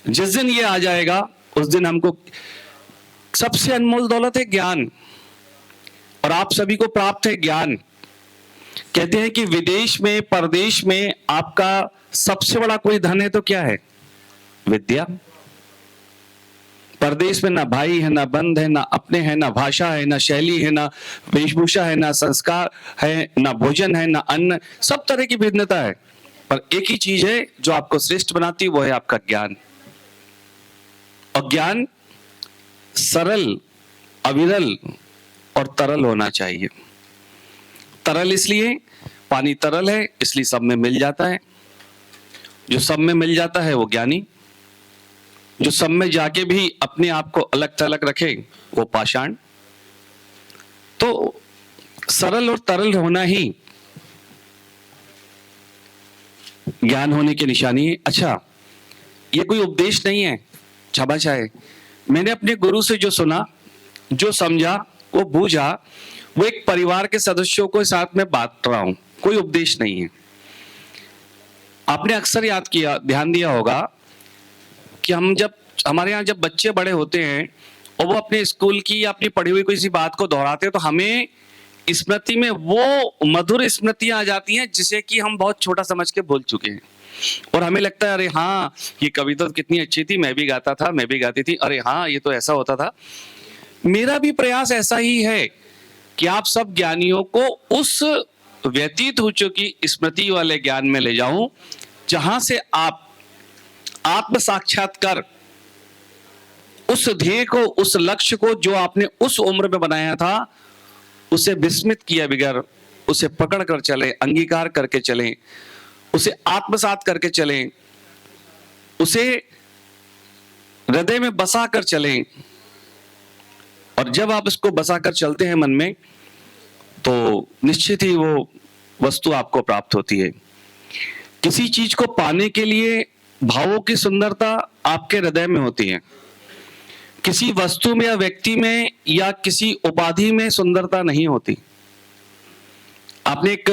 जिस दिन ये आ जाएगा उस दिन हमको सबसे अनमोल दौलत है ज्ञान, और आप सभी को प्राप्त है ज्ञान। कहते हैं कि विदेश में परदेश में आपका सबसे बड़ा कोई धन है तो क्या है? विद्या। परदेश में ना भाई है, ना बंध है, ना अपने हैं, ना भाषा है, ना शैली है, ना वेशभूषा है, ना संस्कार है, ना भोजन है, ना अन्न, सब तरह की भिन्नता है, पर एक ही चीज है जो आपको श्रेष्ठ बनाती है, वो है आपका ज्ञान। और ज्ञान सरल, अविरल और तरल होना चाहिए। तरल इसलिए, पानी तरल है इसलिए सब में मिल जाता है। जो सब में मिल जाता है वो ज्ञानी, जो सब में जाके भी अपने आप को अलग थलग रखे वो पाषाण। तो सरल और तरल होना ही ज्ञान होने की निशानी है। अच्छा, ये कोई उपदेश नहीं है, क्षमा चाहे, मैंने अपने गुरु से जो सुना, जो समझा, वो बूझा, वो एक परिवार के सदस्यों को साथ में बांट रहा हूं, कोई उपदेश नहीं है। आपने अक्सर याद किया, ध्यान दिया होगा कि हमारे यहाँ जब बच्चे बड़े होते हैं और वो अपने स्कूल की या अपनी पढ़ी हुई किसी बात को दोहराते हैं तो हमें स्मृति में वो मधुर स्मृतियां आ जाती हैं जिसे कि हम बहुत छोटा समझ के भूल चुके हैं, और हमें लगता है अरे हाँ ये कविता तो कितनी अच्छी थी, मैं भी गाता था, मैं भी गाती थी, अरे हाँ ये तो ऐसा होता था। मेरा भी प्रयास ऐसा ही है कि आप सब ज्ञानियों को उस व्यतीत हो चुकी स्मृति वाले ज्ञान में ले जाऊं जहां से आप आत्म साक्षात्कार, उस ध्येय को, उस लक्ष्य को जो आपने उस उम्र में बनाया था, उसे विस्मित किए बगैर उसे पकड़ कर चले, अंगीकार करके चलें, उसे आत्मसात करके चलें, उसे हृदय में बसा कर चलें। और जब आप इसको बसा कर चलते हैं मन में तो निश्चित ही वो वस्तु आपको प्राप्त होती है। किसी चीज को पाने के लिए भावों की सुंदरता आपके हृदय में होती है, किसी वस्तु में या व्यक्ति में या किसी उपाधि में सुंदरता नहीं होती। आपने एक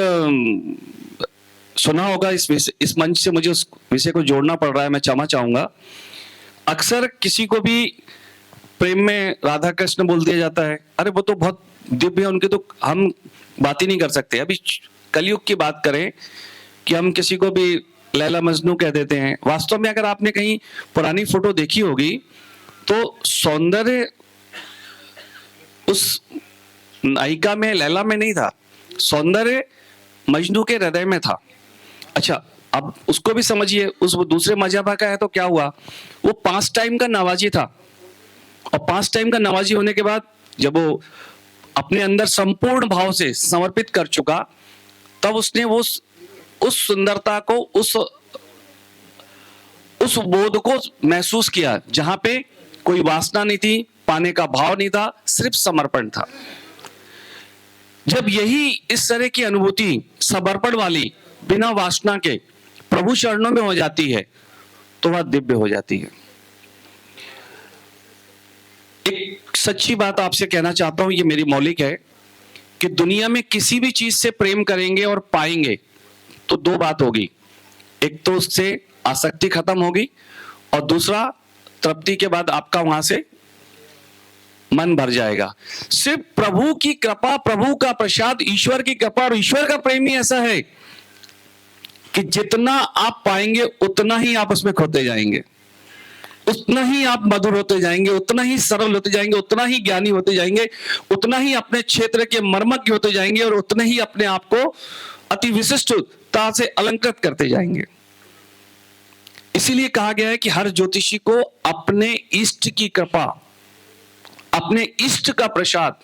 सुना होगा, इस मंच से मुझे उस विषय को जोड़ना पड़ रहा है, मैं क्षमा चाहूंगा। अक्सर किसी को भी प्रेम में राधा कृष्ण बोल दिया जाता है, अरे वो तो बहुत दिव्य है, उनके तो हम बात ही नहीं कर सकते। अभी कलयुग की बात करें कि हम किसी को भी लैला मजनू कह देते हैं। वास्तव में अगर आपने कहीं पुरानी फोटो देखी होगी तो सौंदर्य उस नायिका में, लैला में नहीं था, सौंदर्य मजनू के हृदय में था। अच्छा, अब उसको भी समझिए, उस वो दूसरे मजहब का है तो क्या हुआ, वो 5 टाइम का नवाजी था, और 5 टाइम का नवाजी होने के बाद जब वो अपने अंदर संपूर्ण भाव से समर्पित कर चुका, तब उसने वो उस सुंदरता को, उस बोध को महसूस किया जहां पे कोई वासना नहीं थी, पाने का भाव नहीं था, सिर्फ समर्पण था। जब यही इस तरह की अनुभूति समर्पण वाली, बिना वासना के प्रभु चरणों में हो जाती है तो वह दिव्य हो जाती है। एक सच्ची बात आपसे कहना चाहता हूं, ये मेरी मौलिक है, कि दुनिया में किसी भी चीज से प्रेम करेंगे और पाएंगे तो 2 बात होगी, एक तो उससे आसक्ति खत्म होगी, और दूसरा तृप्ति के बाद आपका वहां से मन भर जाएगा। सिर्फ प्रभु की कृपा, प्रभु का प्रसाद, ईश्वर की कृपा और ईश्वर का प्रेम ही ऐसा है कि जितना आप पाएंगे उतना ही आप उसमें खोते जाएंगे, उतना ही आप मधुर होते जाएंगे, उतना ही सरल होते जाएंगे, उतना ही ज्ञानी होते जाएंगे, उतना ही अपने क्षेत्र के मर्मज्ञ होते जाएंगे, और उतने ही अपने आप को अति विशिष्टता से अलंकृत करते जाएंगे। इसीलिए कहा गया है कि हर ज्योतिषी को अपने इष्ट की कृपा, अपने इष्ट का प्रसाद,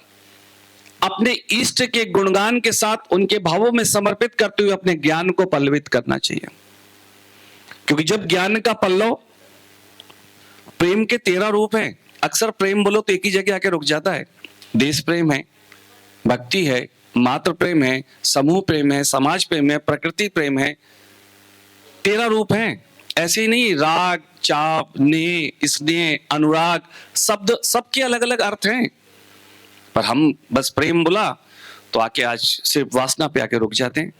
अपने इष्ट के गुणगान के साथ उनके भावों में समर्पित करते हुए अपने ज्ञान को पल्लवित करना चाहिए। क्योंकि जब ज्ञान का पल्लव, प्रेम के 13 रूप हैं, अक्सर प्रेम बोलो तो एक ही जगह आके रुक जाता है। देश प्रेम है, भक्ति है, मातृ प्रेम है, समूह प्रेम है, समाज प्रेम है, प्रकृति प्रेम है, 13 रूप हैं। ऐसे ही नहीं, राग, चाप, नेह, स्नेह, अनुराग, शब्द, सबके अलग अलग अर्थ हैं, पर हम बस प्रेम बोला तो आके आज सिर्फ वासना पे आके रुक जाते हैं।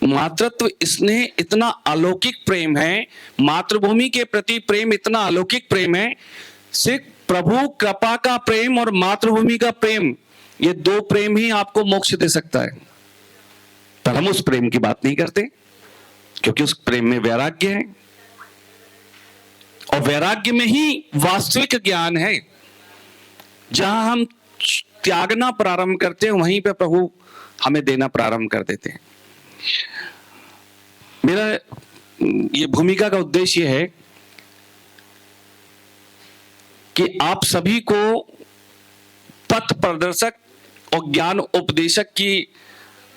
मातृत्व स्नेह इतना अलौकिक प्रेम है, मातृभूमि के प्रति प्रेम इतना अलौकिक प्रेम है। सिर्फ प्रभु कृपा का प्रेम और मातृभूमि का प्रेम, ये दो प्रेम ही आपको मोक्ष दे सकता है। पर हम उस प्रेम की बात नहीं करते, क्योंकि उस प्रेम में वैराग्य है, और वैराग्य में ही वास्तविक ज्ञान है। जहां हम त्यागना प्रारंभ करते हैं, वहीं पे प्रभु हमें देना प्रारंभ कर देते हैं। मेरा ये भूमिका का उद्देश्य है कि आप सभी को पथ प्रदर्शक और ज्ञान उपदेशक की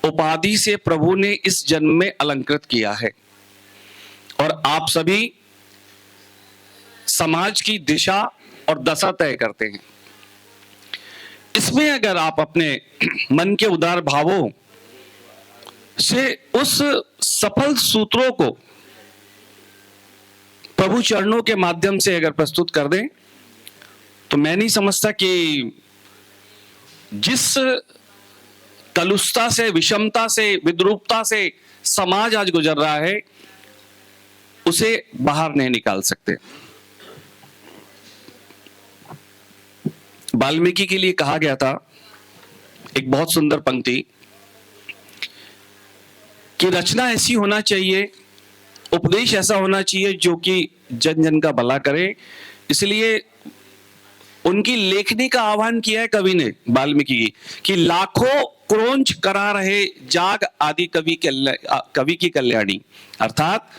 उपाधि से प्रभु ने इस जन्म में अलंकृत किया है, और आप सभी समाज की दिशा और दशा तय करते हैं। इसमें अगर आप अपने मन के उदार भावों से उस सफल सूत्रों को प्रभु चरणों के माध्यम से अगर प्रस्तुत कर दें, तो मैं नहीं समझता कि जिस कलुषता से, विषमता से, विद्रूपता से समाज आज गुजर रहा है, उसे बाहर नहीं निकाल सकते। वाल्मीकि के लिए कहा गया था एक बहुत सुंदर पंक्ति कि रचना ऐसी होना चाहिए, उपदेश ऐसा होना चाहिए जो कि जन जन का भला करे। इसलिए उनकी लेखनी का आह्वान किया है कवि ने, वाल्मीकि की, कि लाखों क्रोंच करा रहे जाग आदि कवि की कल्याणी। अर्थात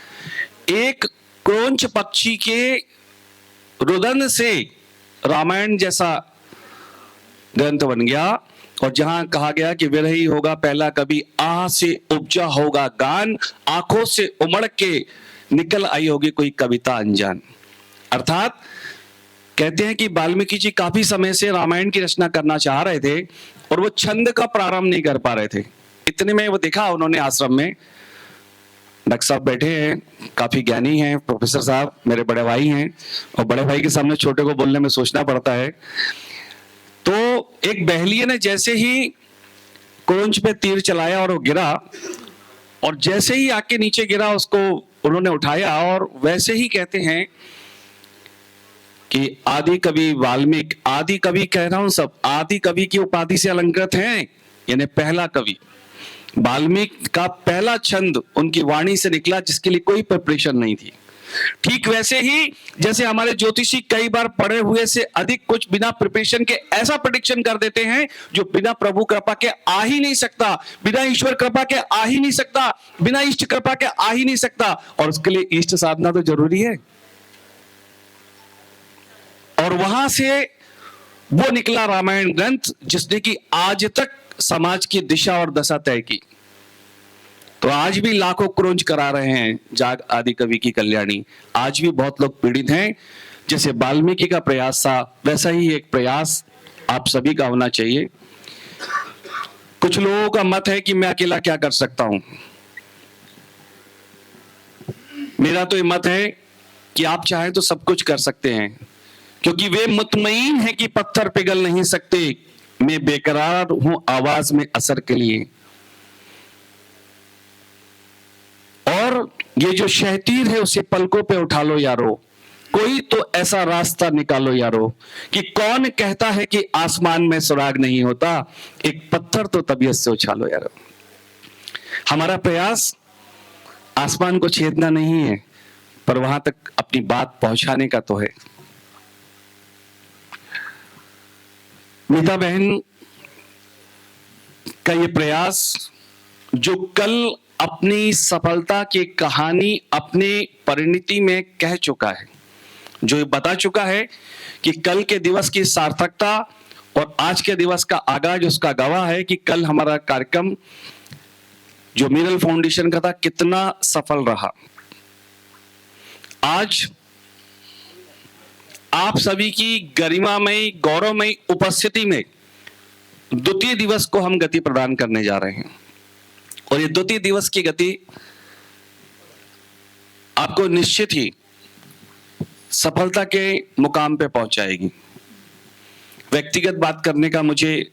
एक क्रोंच पक्षी के रुदन से रामायण जैसा ग्रंथ बन गया, और जहां कहा गया कि विरही होगा पहला कवि, आह से उपजा होगा गान, आंखों से उमड़ के निकल आई होगी कोई कविता अनजान। अर्थात कहते हैं कि वाल्मीकि जी काफी समय से रामायण की रचना करना चाह रहे थे, और वो छंद का प्रारंभ नहीं कर पा रहे थे। इतने में वो देखा उन्होंने आश्रम में डॉक्टर साहब बैठे हैं, काफी ज्ञानी हैं, प्रोफेसर साहब मेरे बड़े भाई हैं, और बड़े भाई के सामने छोटे को बोलने में सोचना पड़ता है। तो एक बहलिये ने जैसे ही क्रोंच पे तीर चलाया और वो गिरा, और जैसे ही आके नीचे गिरा उसको उन्होंने उठाया, और वैसे ही कहते हैं कि आदि कवि वाल्मीकि, आदि कवि कह रहा हूं, सब आदि कवि की उपाधि से अलंकृत हैं, यानी पहला कवि। वाल्मीकि का पहला छंद उनकी वाणी से निकला, जिसके लिए कोई प्रिपरेशन नहीं थी। ठीक वैसे ही जैसे हमारे ज्योतिषी कई बार पढ़े हुए से अधिक कुछ बिना प्रिपरेशन के ऐसा प्रेडिक्शन कर देते हैं जो बिना प्रभु कृपा के आ ही नहीं सकता, बिना ईश्वर कृपा के आ ही नहीं सकता, बिना इष्ट कृपा के आ ही नहीं सकता। और उसके लिए इष्ट साधना तो जरूरी है। और वहां से वो निकला रामायण ग्रंथ, जिसने कि आज तक समाज की दिशा और दशा तय की। तो आज भी लाखों क्रोंच करा रहे हैं जाग आदि कवि की कल्याणी। आज भी बहुत लोग पीड़ित हैं। जैसे वाल्मीकि का प्रयास था, वैसा ही एक प्रयास आप सभी का होना चाहिए। कुछ लोगों का मत है कि मैं अकेला क्या कर सकता हूं। मेरा तो ये मत है कि आप चाहें तो सब कुछ कर सकते हैं, क्योंकि वे मुतमईन है कि पत्थर पिघल नहीं सकते, मैं बेकरार हूं आवाज में असर के लिए। और ये जो शहतीर है उसे पलकों पे उठा लो यारो, कोई तो ऐसा रास्ता निकालो यारो, कि कौन कहता है कि आसमान में सुराग नहीं होता, एक पत्थर तो तबीयत से उछालो यारो। हमारा प्रयास आसमान को छेदना नहीं है, पर वहां तक अपनी बात पहुंचाने का तो है। मीता बहन का ये प्रयास, जो कल अपनी सफलता की कहानी अपने परिणति में कह चुका है, जो ये बता चुका है कि कल के दिवस की सार्थकता और आज के दिवस का आगाज उसका गवाह है कि कल हमारा कार्यक्रम जो मिरल फाउंडेशन का था कितना सफल रहा। आज आप सभी की गरिमामयी गौरवमयी उपस्थिति में द्वितीय दिवस को हम गति प्रदान करने जा रहे हैं, और ये द्वितीय दिवस की गति आपको निश्चित ही सफलता के मुकाम पे पहुंचाएगी। व्यक्तिगत बात करने का मुझे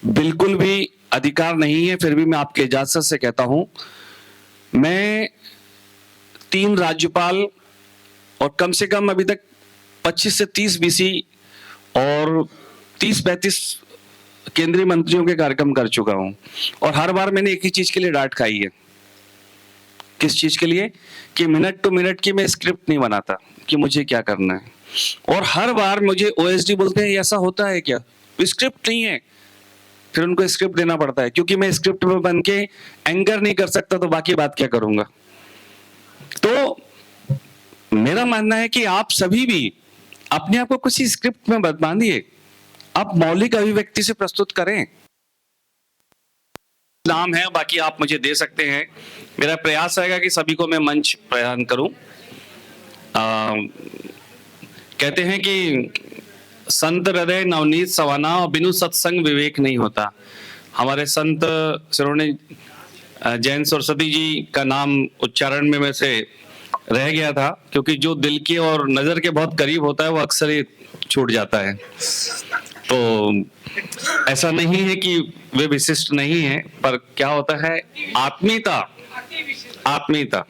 बिल्कुल भी अधिकार नहीं है, फिर भी मैं आपके इजाजत से कहता हूं। मैं 3 राज्यपाल और कम से कम अभी तक 25 से 30 बीसी और 30-35 केंद्रीय मंत्रियों के कार्यक्रम कर चुका हूं, और हर बार मैंने एक ही चीज के लिए डांट खाई है। किस चीज के लिए? कि मिनट टू मिनट की मैं स्क्रिप्ट नहीं बनाता कि मुझे क्या करना है, और हर बार मुझे ओएसडी बोलते हैं ऐसा होता है क्या, स्क्रिप्ट नहीं है। फिर उनको स्क्रिप्ट देना पड़ता है, क्योंकि मैं स्क्रिप्ट में बन के एंकर नहीं कर सकता, तो बाकी बात क्या करूंगा। तो मेरा मानना है कि आप सभी भी अपने आप को कुछ स्क्रिप्ट में बांधिए, आप मौलिक अभिव्यक्ति से प्रस्तुत करें। नाम है, बाकी आप मुझे दे सकते हैं। मेरा प्रयास रहेगा कि सभी को मैं मंच प्रदान करूं। कहते हैं कि संत हृदय नवनीत सवाना और बिनु सत्संग विवेक नहीं होता। हमारे संत श्रोमणी जैन सरस्वती जी का नाम उच्चारण में से रह गया था, क्योंकि जो दिल के और नजर के बहुत करीब होता है वो अक्सर ही छूट जाता है। तो ऐसा नहीं है कि वे विशिष्ट नहीं है, पर क्या होता है, आत्मीयता। आत्मीयता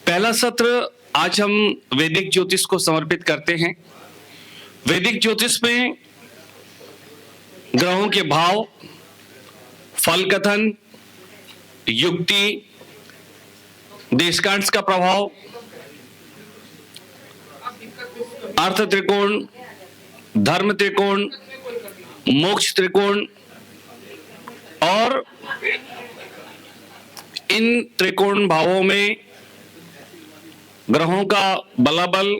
पहला सत्र आज हम वैदिक ज्योतिष को समर्पित करते हैं। वैदिक ज्योतिष में ग्रहों के भाव, फल कथन, युक्ति, देशकांश का प्रभाव, अर्थ त्रिकोण, धर्म त्रिकोण, मोक्ष त्रिकोण, और इन त्रिकोण भावों में ग्रहों का बलाबल,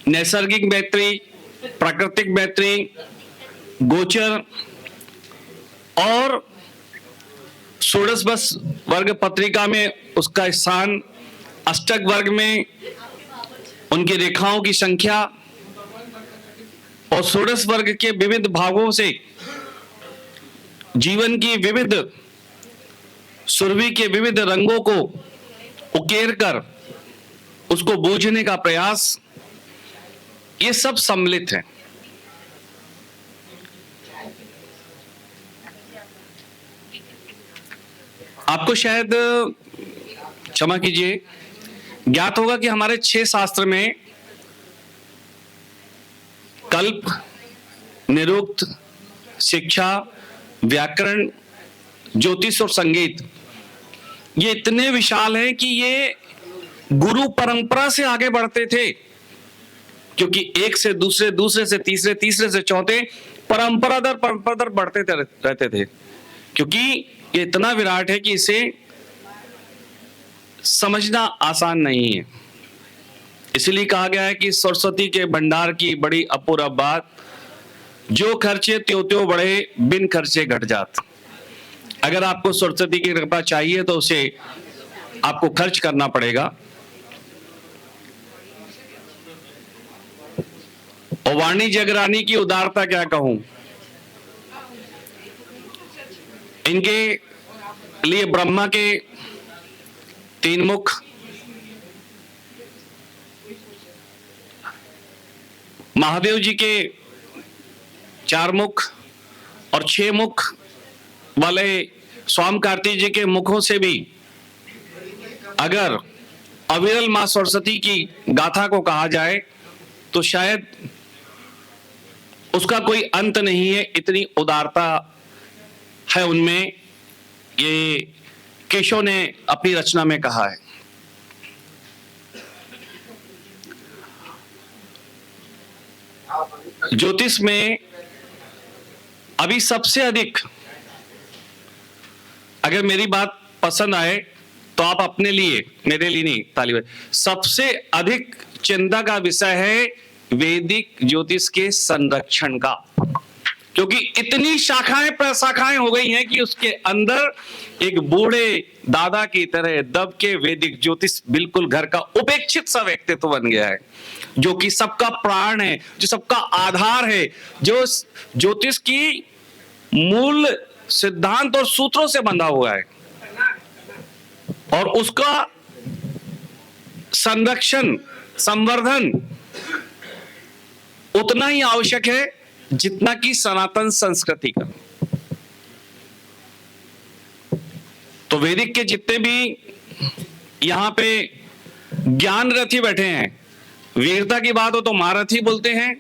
नैसर्गिक मैत्री, प्राकृतिक मैत्री, गोचर, और षोडश बस वर्ग पत्रिका में उसका स्थान, अष्टक वर्ग में उनकी रेखाओं की संख्या, और षोडश वर्ग के विविध भागों से जीवन की विविध सुरभि के विविध रंगों को उकेर कर उसको बूझने का प्रयास, ये सब सम्मिलित है। आपको शायद क्षमा कीजिए, ज्ञात होगा कि हमारे 6 शास्त्र में कल्प, निरुक्त, शिक्षा, व्याकरण, ज्योतिष और संगीत, ये इतने विशाल हैं कि ये गुरु परंपरा से आगे बढ़ते थे, क्योंकि एक से दूसरे, दूसरे से तीसरे, तीसरे से चौथे, परंपरा दर बढ़ते रहते थे, क्योंकि ये इतना विराट है कि इसे समझना आसान नहीं है। इसलिए कहा गया है कि सरस्वती के भंडार की बड़ी अपूर्व बात, जो खर्चे त्यों त्यों बढ़े, बिन खर्चे घट जात। अगर आपको सरस्वती की कृपा चाहिए तो उसे आपको खर्च करना पड़ेगा। और वाणी जगरानी की उदारता क्या कहूं, इनके लिए ब्रह्मा के 3 मुख, महादेव जी के 4 मुख और 6 मुख वाले स्वामी कार्तिक जी के मुखों से भी अगर अविरल मां सरस्वती की गाथा को कहा जाए तो शायद उसका कोई अंत नहीं है, इतनी उदारता है उनमें। ये केशव ने अपनी रचना में कहा है। ज्योतिष में अभी सबसे अधिक, अगर मेरी बात पसंद आए तो आप अपने लिए, मेरे लिए नहीं, ताली बजाइए। सबसे अधिक चिंता का विषय है वैदिक ज्योतिष के संरक्षण का, क्योंकि इतनी शाखाएं प्रशाखाएं हो गई हैं कि उसके अंदर एक बूढ़े दादा की तरह दब के वैदिक ज्योतिष बिल्कुल घर का उपेक्षित सा व्यक्तित्व बन गया है, जो कि सबका प्राण है, जो सबका आधार है, जो ज्योतिष की मूल सिद्धांत और सूत्रों से बंधा हुआ है, और उसका संरक्षण, संवर्धन उतना ही आवश्यक है जितना कि सनातन संस्कृति का। तो वैदिक के जितने भी यहां पे ज्ञान रथी बैठे हैं, वीरता की बात हो तो महारथी बोलते हैं,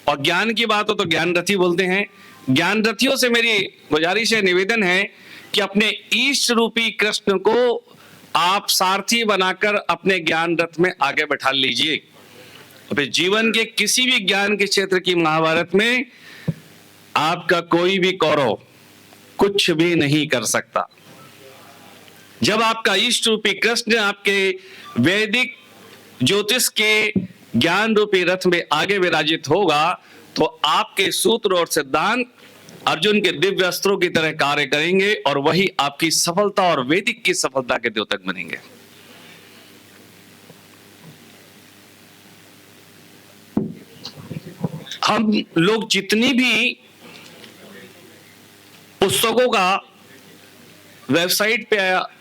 और ज्ञान की बात हो तो ज्ञान रथी बोलते हैं। ज्ञान रथियों से मेरी गुजारिश है, निवेदन है कि अपने ईष्ट रूपी कृष्ण को आप सारथी बनाकर अपने ज्ञान रथ में आगे बैठा लीजिए। फिर जीवन के किसी भी ज्ञान के क्षेत्र की महाभारत में आपका कोई भी कौरव कुछ भी नहीं कर सकता। जब आपका इष्ट रूपी कृष्ण आपके वैदिक ज्योतिष के ज्ञान रूपी रथ में आगे विराजित होगा तो आपके सूत्र और सिद्धांत अर्जुन के दिव्य अस्त्रों की तरह कार्य करेंगे, और वही आपकी सफलता और वैदिक की सफलता के द्योतक बनेंगे। हम लोग जितनी भी पुस्तकों का वेबसाइट पे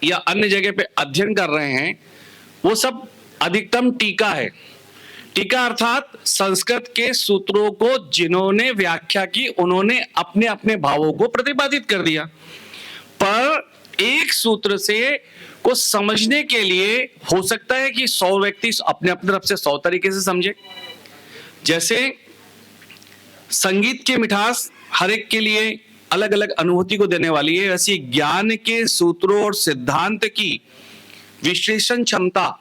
या अन्य जगह पे अध्ययन कर रहे हैं, वो सब अधिकतम टीका है। टीका अर्थात संस्कृत के सूत्रों को जिन्होंने व्याख्या की उन्होंने अपने अपने भावों को प्रतिपादित कर दिया, पर एक सूत्र से को समझने के लिए हो सकता है कि 100 व्यक्ति अपने अपने तरफ से 100 तरीके से समझे। जैसे संगीत की मिठास हर एक के लिए अलग अलग अनुभूति को देने वाली है, वैसी ज्ञान के सूत्रों और सिद्धांत की विश्लेषण क्षमता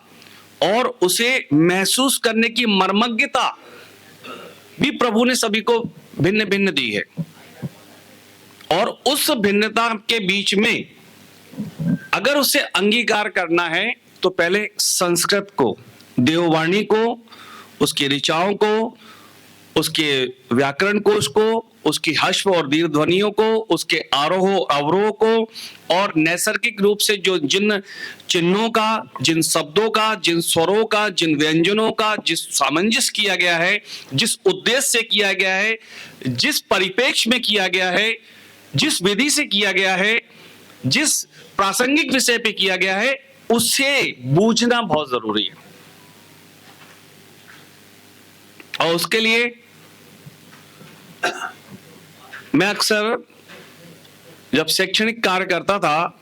और उसे महसूस करने की मर्मज्ञता भी प्रभु ने सभी को भिन्न भिन्न दी है। और उस भिन्नता के बीच में अगर उसे अंगीकार करना है तो पहले संस्कृत को, देववाणी को, उसकी ऋचाओं को, उसके व्याकरण कोश को, उसकी हश्व और दीर्घ ध्वनियों को, उसके आरोह अवरोह को, और नैसर्गिक रूप से जो जिन चिन्हों का, जिन शब्दों का, जिन स्वरों का, जिन व्यंजनों का जिस सामंजस्य किया गया है, जिस उद्देश्य से किया गया है, जिस परिप्रेक्ष्य में किया गया है, जिस विधि से किया गया है, जिस प्रासंगिक विषय पे किया गया है, उसे बूझना बहुत जरूरी है। और उसके लिए मैं अक्सर जब शैक्षणिक कार्य करता था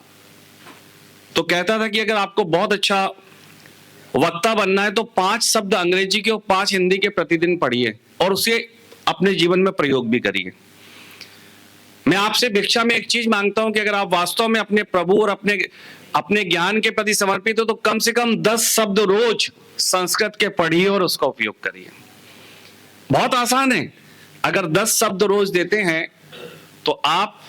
तो कहता था कि अगर आपको बहुत अच्छा वक्ता बनना है तो 5 शब्द अंग्रेजी के और 5 हिंदी के प्रतिदिन पढ़िए और उसे अपने जीवन में प्रयोग भी करिए। मैं आपसे भिक्षा में एक चीज मांगता हूं कि अगर आप वास्तव में अपने प्रभु और अपने ज्ञान के प्रति समर्पित हो तो कम से कम 10 शब्द रोज संस्कृत के पढ़िए और उसका उपयोग करिए। बहुत आसान है। अगर 10 शब्द रोज देते हैं तो आप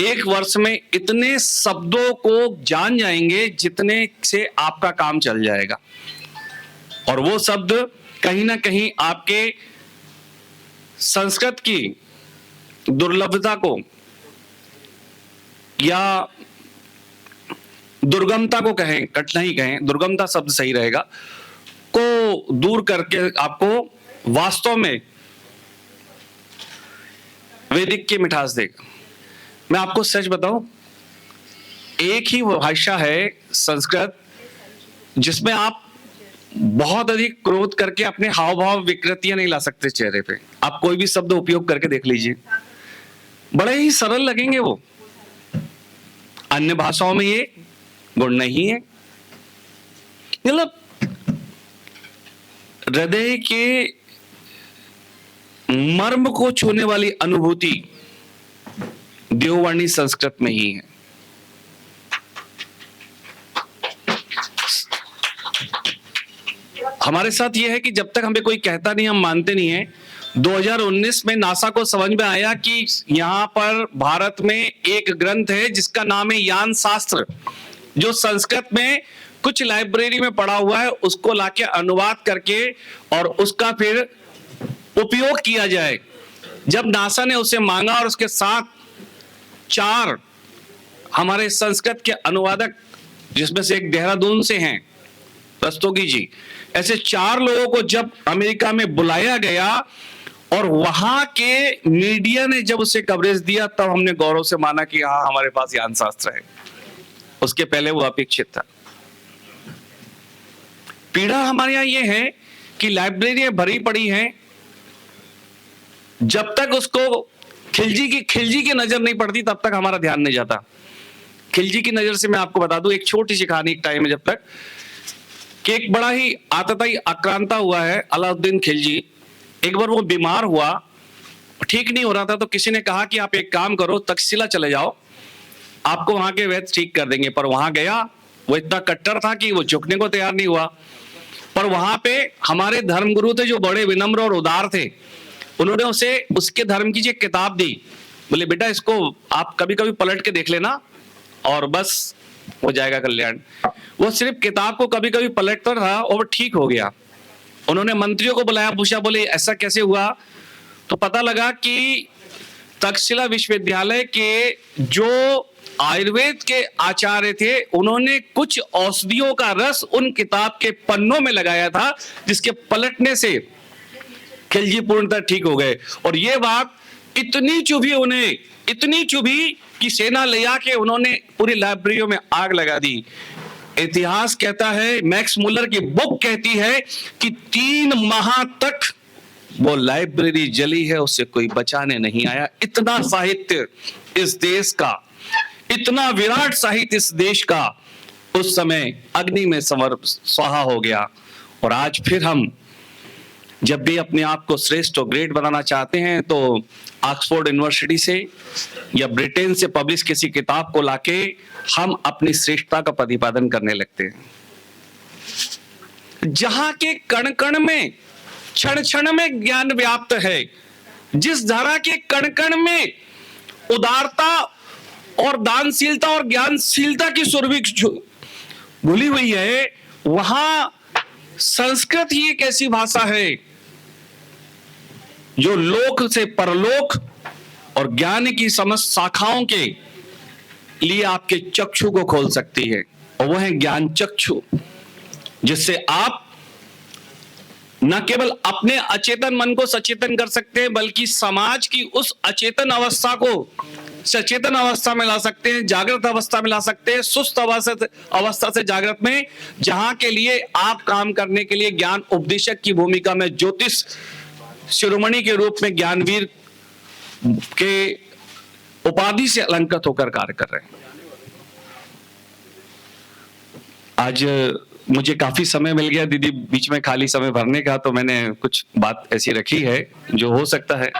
एक वर्ष में इतने शब्दों को जान जाएंगे जितने से आपका काम चल जाएगा, और वो शब्द कहीं ना कहीं आपके संस्कृत की दुर्लभता को या दुर्गमता को कहें, कठिनाई कहें, दुर्गमता शब्द सही रहेगा, को दूर करके आपको वास्तव में वैदिक की मिठास देगा। मैं आपको सच बताऊं, एक ही भाषा है संस्कृत जिसमें आप बहुत अधिक क्रोध करके अपने हाव भाव विकृतियां नहीं ला सकते चेहरे पे। आप कोई भी शब्द उपयोग करके देख लीजिए, बड़े ही सरल लगेंगे वो। अन्य भाषाओं में ये गुण नहीं है। मतलब हृदय के मर्म को छूने वाली अनुभूति देववाणी संस्कृत में ही है। हमारे साथ यह है कि जब तक हमें कोई कहता नहीं हम मानते नहीं है। 2019 में नासा को समझ में आया कि यहां पर भारत में एक ग्रंथ है जिसका नाम है यान शास्त्र, जो संस्कृत में कुछ लाइब्रेरी में पढ़ा हुआ है, उसको लाके अनुवाद करके और उसका फिर उपयोग किया जाए। जब नासा ने उसे मांगा और उसके साथ 4 हमारे संस्कृत के अनुवादक, जिसमें से एक देहरादून से हैं रस्तोगी जी, ऐसे 4 लोगों को जब अमेरिका में बुलाया गया और वहां के मीडिया ने जब उसे कवरेज दिया तब हमने गौरव से माना कि हाँ हमारे पास यान शास्त्र है। उसके पहले वो अपेक्षित था। पीड़ा हमारे यहाँ ये है कि लाइब्रेरियां भरी पड़ी हैं, जब तक उसको खिलजी की नजर नहीं पड़ती तब तक हमारा ध्यान नहीं जाता। खिलजी की नजर से मैं आपको बता दूं एक छोटी सी कहानी। एक टाइम है जब तक कि एक बड़ा ही आतताई आक्रांता हुआ है अलाउद्दीन खिलजी। एक बार वो बीमार हुआ, ठीक नहीं हो रहा था, तो किसी ने कहा कि आप एक काम करो, तक्षशिला चले जाओ, आपको वहां के वैद्य ठीक कर देंगे। पर वहां गया, वो इतना कट्टर था कि वो झुकने को तैयार नहीं हुआ। पर वहां पे हमारे धर्मगुरु थे जो बड़े विनम्र और उदार थे, उन्होंने उसे उसके धर्म की एक किताब दी। बोले बेटा इसको आप कभी कभी पलट के देख लेना और बस हो जाएगा कल्याण। वो सिर्फ किताब को कभी कभी पलटता रहा और वो ठीक हो गया। उन्होंने मंत्रियों को बुलाया, पूछा, बोले ऐसा कैसे हुआ? तो पता लगा कि तक्षशिला विश्वविद्यालय के जो आयुर्वेद के आचार्य थे, उन्होंने कुछ औषधियों का रस उन किताब के पन्नों में लगाया था, जिसके पलटने से खिलजी पूर्णतः ठीक हो गए। और ये बात इतनी चुभी उन्हें, इतनी चुभी कि सेना ले आके उन्होंने पूरी लाइब्रेरियों में आग लगा दी। इतिहास कहता है, मैक्स मुलर की बुक कहती है कि 3 माह तक वो लाइब्रेरी जली है, उससे कोई बचाने नहीं आया। इतना साहित्य इस देश का, इतना विराट साहित्य इस देश का उस समय अग्नि में स्वाहा हो गया। और आज फिर हम जब भी अपने आप को श्रेष्ठ और ग्रेट बनाना चाहते हैं तो ऑक्सफोर्ड यूनिवर्सिटी से या ब्रिटेन से पब्लिश किसी किताब को लाके हम अपनी श्रेष्ठता का प्रतिपादन करने लगते हैं। जहां के कण कण में, क्षण क्षण में ज्ञान व्याप्त है, जिस धारा के कण कण में उदारता और दानशीलता और ज्ञानशीलता की सुरभि घुली हुई है, वहां संस्कृत ही एक ऐसी भाषा है जो लोक से परलोक और ज्ञान की समस्त शाखाओं के लिए आपके चक्षु को खोल सकती है। और वह है ज्ञान चक्षु, जिससे आप न केवल अपने अचेतन मन को सचेतन कर सकते हैं, बल्कि समाज की उस अचेतन अवस्था को सचेतन अवस्था में ला सकते हैं, जागृत अवस्था में ला सकते हैं, सुस्त अवस्था से जागृत में, जहां के लिए आप काम करने के लिए ज्ञान उपदेशक की भूमिका में ज्योतिष शिरोमणि के रूप में ज्ञानवीर के उपाधि से अलंकृत होकर कार्य कर रहे हैं। आज मुझे काफी समय मिल गया दीदी बीच में खाली समय भरने का, तो मैंने कुछ बात ऐसी रखी है जो हो सकता है।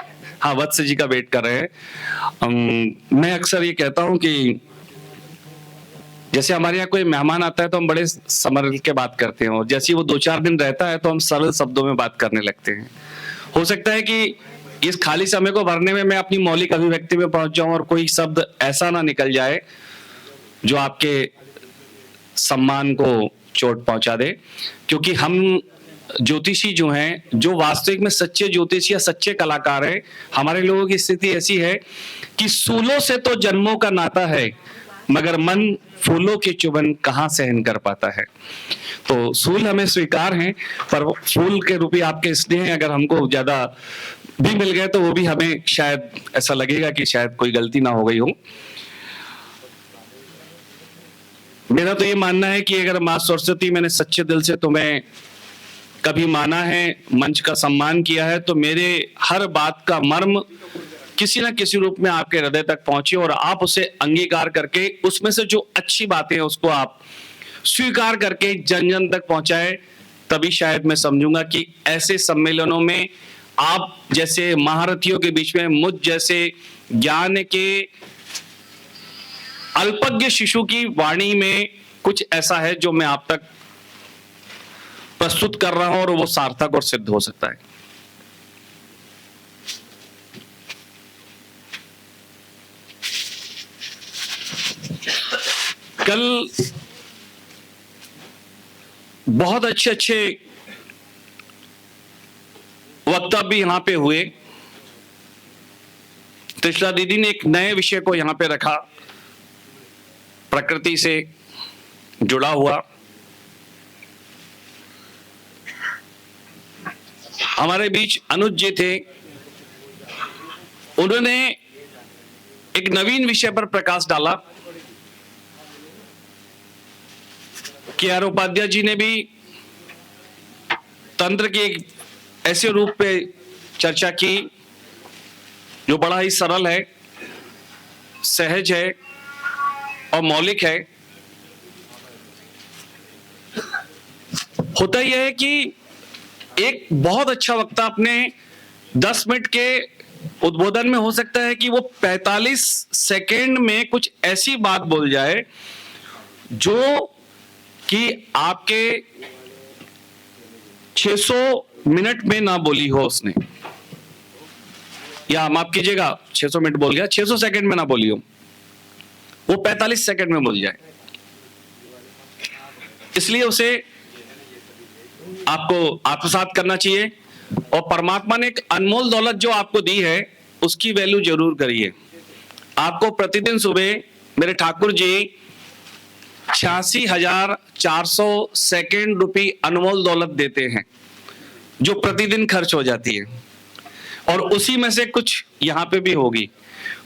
हाँ, वत्स जी का वेट कर रहे हैं। मैं अक्सर ये कहता हूं कि जैसे हमारे यहाँ कोई मेहमान आता है तो हम बड़े संभल के बात करते हैं, और जैसे वो 2-4 दिन रहता है तो हम सरल शब्दों में बात करने लगते हैं। हो सकता है कि इस खाली समय को भरने में मैं अपनी मौलिक अभिव्यक्ति में पहुंच जाऊं और कोई शब्द ऐसा ना निकल जाए जो आपके सम्मान को चोट पहुंचा दे, क्योंकि हम ज्योतिषी जो हैं, जो वास्तविक में सच्चे ज्योतिषी या सच्चे कलाकार हैं, हमारे लोगों की स्थिति ऐसी है कि सूलों से तो जन्मों का नाता है, मगर मन फूलों की चुभन कहाँ सहन कर पाता है। तो सूल हमें स्वीकार हैं, पर फूल के रूपी आपके स्नेह अगर हमको ज्यादा भी मिल गए तो वो भी हमें शायद ऐसा लगेगा कि शायद कोई गलती ना हो गई हो। मेरा तो ये मानना है कि अगर माँ सरस्वती मैंने सच्चे दिल से तुम्हें कभी माना है, मंच का सम्मान किया है, तो मेरे हर बात का मर्म किसी ना किसी रूप में आपके हृदय तक पहुंचे और आप उसे अंगीकार करके उसमें से जो अच्छी बातें हैं उसको आप स्वीकार करके जन जन तक पहुंचाए। तभी शायद मैं समझूंगा कि ऐसे सम्मेलनों में आप जैसे महारथियों के बीच में मुझ जैसे ज्ञान के अल्पज्ञ शिशु की वाणी में कुछ ऐसा है जो मैं आप तक प्रस्तुत कर रहा हूं और वो सार्थक और सिद्ध हो सकता है। कल बहुत अच्छे वक्तव्य यहां पे हुए। त्रिशला दीदी ने एक नए विषय को यहां पे रखा, प्रकृति से जुड़ा हुआ। हमारे बीच अनुज जी थे, उन्होंने एक नवीन विषय पर प्रकाश डाला। के आर उपाध्याय जी ने भी तंत्र के एक ऐसे रूप पे चर्चा की जो बड़ा ही सरल है, सहज है और मौलिक है। होता यह है कि एक बहुत अच्छा वक्ता अपने 10 मिनट के उद्बोधन में हो सकता है कि वो 45 सेकेंड में कुछ ऐसी बात बोल जाए जो कि आपके 600 मिनट में ना बोली हो उसने, या माफ कीजिएगा 600 मिनट बोल गया, 600 सेकंड में ना बोली हो, वो 45 सेकंड में बोल जाए। इसलिए उसे आपको आत्मसात करना चाहिए और परमात्मा ने एक अनमोल दौलत जो आपको दी है उसकी वैल्यू जरूर करिए। आपको प्रतिदिन सुबह मेरे ठाकुर जी 86,400 सेकेंड रुपी अनमोल दौलत देते हैं जो प्रतिदिन खर्च हो जाती है, और उसी में से कुछ यहाँ पे भी होगी।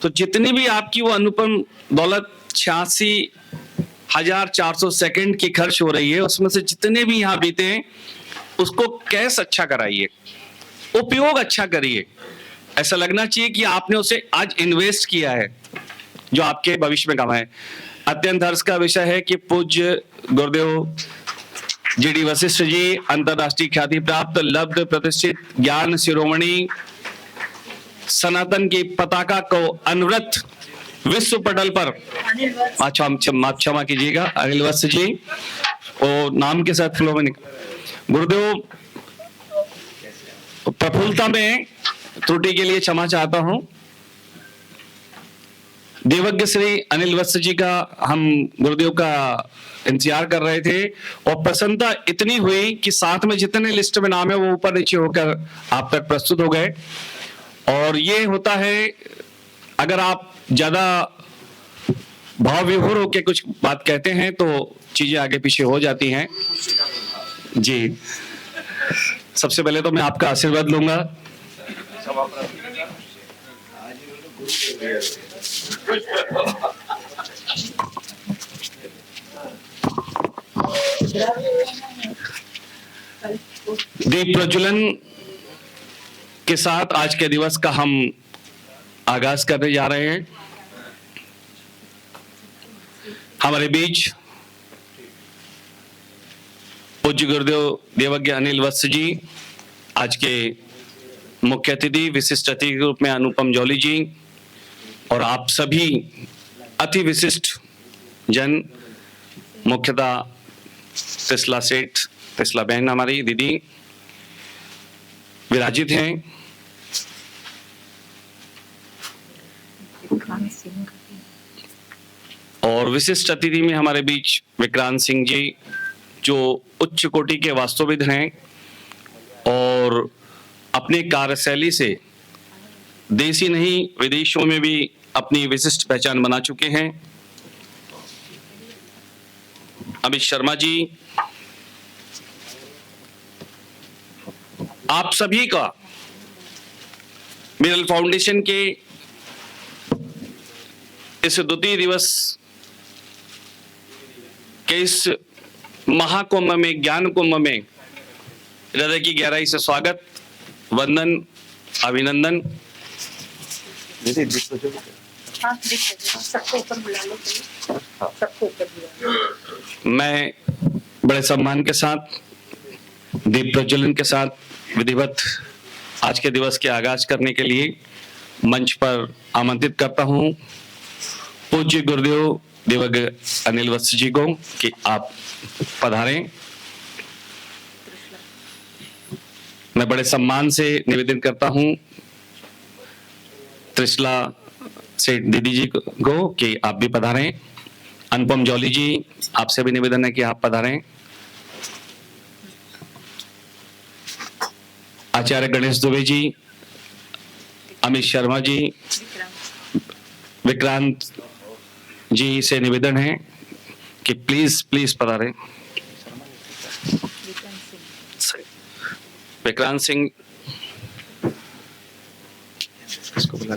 तो जितनी भी आपकी वो अनुपम दौलत 86,400 सेकेंड की खर्च हो रही है, उसमें से जितने भी यहाँ बीते हैं उसको कैश अच्छा कराइए, उपयोग अच्छा करिए। ऐसा लगना चाहिए कि आपने उसे आज इन्वेस्ट किया है जो आपके भविष्य में कमाए। अत्यंत हर्ष का विषय है कि पूज्य गुरुदेव जीडी वशिष्ठ जी अंतरराष्ट्रीय ख्याति प्राप्त लब्ध प्रतिष्ठित ज्ञान शिरोमणि सनातन की पताका को अनवरत विश्व पटल पर, क्षमा कीजिएगा अनिल वत्स जी, और नाम के साथ फ्लो में गुरुदेव प्रफुल्लता में त्रुटि के लिए क्षमा चाहता हूं। देवज्ञ श्री अनिल वत्स जी का हम गुरुदेव का इंतजार कर रहे थे और प्रसन्नता इतनी हुई कि साथ में जितने लिस्ट में नाम है वो ऊपर नीचे होकर आप तक प्रस्तुत हो गए। और ये होता है अगर आप ज्यादा भाव विभोर होकर कुछ बात कहते हैं तो चीजें आगे पीछे हो जाती हैं। जी, सबसे पहले तो मैं आपका आशीर्वाद लूंगा। दीप प्रज्वलन के साथ आज के दिवस का हम आगाज करने जा रहे हैं। हमारे बीच पूज्य गुरुदेव देवज्ञ अनिल वत्स जी, आज के मुख्य अतिथि, विशिष्ट अतिथि के रूप में अनुपम जौली जी, और आप सभी अति विशिष्ट जन, मुख्यतः तिसला सेठ, तिसला बहन हमारी दीदी विराजित हैं। और विशिष्ट अतिथि में हमारे बीच विक्रांत सिंह जी जो उच्च कोटि के वास्तुविद हैं और अपने कार्यशैली से देशी नहीं विदेशों में भी अपनी विशिष्ट पहचान बना चुके हैं। अमित शर्मा जी, आप सभी का मिरल फाउंडेशन के इस द्वितीय दिवस के इस महाकुंभ में, ज्ञान कुंभ में हृदय की गहराई से स्वागत, वंदन, अभिनंदन। मैं बड़े सम्मान के साथ दीप प्रज्वलन के साथ विधिवत आज के दिवस के आगाज करने के लिए मंच पर आमंत्रित करता हूं पूज्य गुरुदेव देवज्ञ अनिल वत्स जी को कि आप पधारें। मैं बड़े सम्मान से निवेदन करता हूं त्रिशला से दीदी जी को कि आप भी पधारें। अनुपम जौली जी, आपसे भी निवेदन है कि आप पधारें। आचार्य गणेश दुबे जी, अमित शर्मा जी, विक्रांत जी से निवेदन है कि प्लीज प्लीज पधारें। विक्रांत सिंह इसको बुला